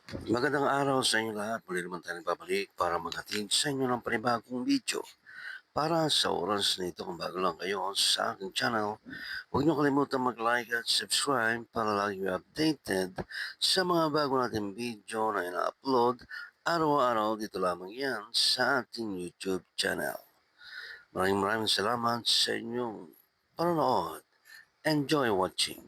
Magandang araw sa inyo lahat. Muli naman tayo nagbabalik para maghatid sa inyo ng panibagong video. Para sa oras na ito, kung bago lang kayo sa aking channel, huwag niyo kalimutan mag-like at subscribe para lagi kayo updated sa mga bago nating video na ina-upload araw-araw dito lamang yan sa ating YouTube channel. Maraming salamat sa inyong panonood. Enjoy watching.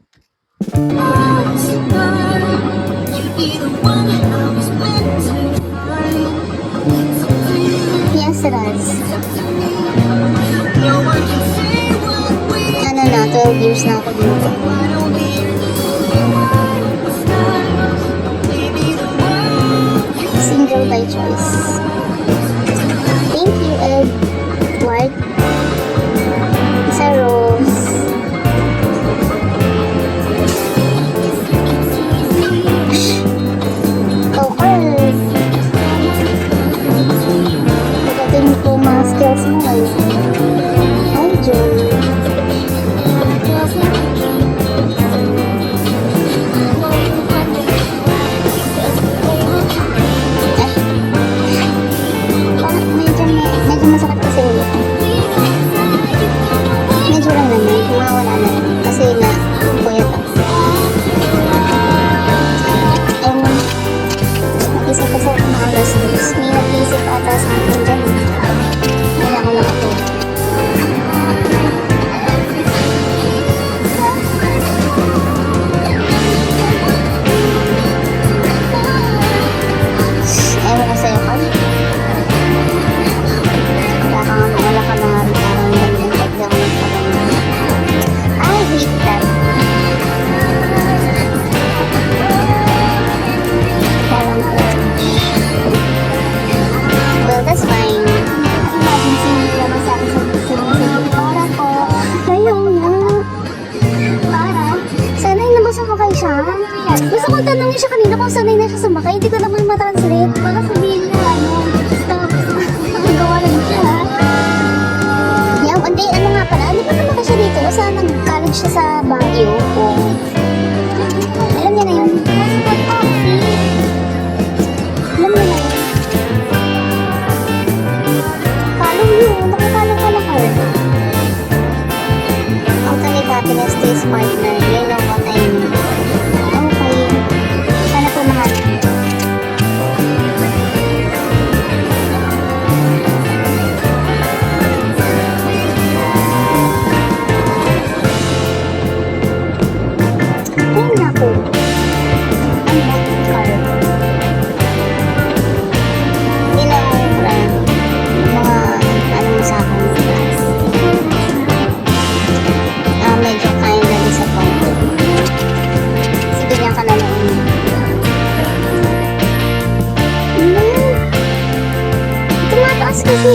Yes, it is. Ano na, 12 years na ako dito. Single by choice. Thank you, Edward. Sa Rose. Coker. Pagdating po mga skills mo ngayon. Hi, Joe. Medyo masakit kasi ulo ko. Medyo lang naman, mawala na. Kasi nga, puyat ako. Nag-isip kasi ako mga alas dos. May nag-isip ata sa akin dyan. Hindi ako nakatulog. Ewan ko sa'yo ka. Wala ka na nga rin parang ganyan. Pag di ako nagpaganyan. I hate that. Parang well, that's fine. Imagine sinilabas sa akin sa sinisipit. Para ko. Ayaw na. Para. Sanay na ba sumakay siya? Gusto kong tanongin siya kanina kung sanay na siya sumakay. Hindi ko naman matranslate. Baka sabihin niya, stop. Gawa lang siya. Hindi, ano nga pala. Hindi pa naman siya dito. Basta nag-college siya sa Baguio. Alam niya na yun. Alam niya na yun. Follow you. Nakapalo ka na ka. Ultimate happiness stays partner. You know what I mean. Okay. Sana po mahal. Ay, naku. Ang bad card. Hindi na ako friend. Mga ano sa akin. Medyo kinda disappointed. Sige niya ka na lang. Tumataas kasi.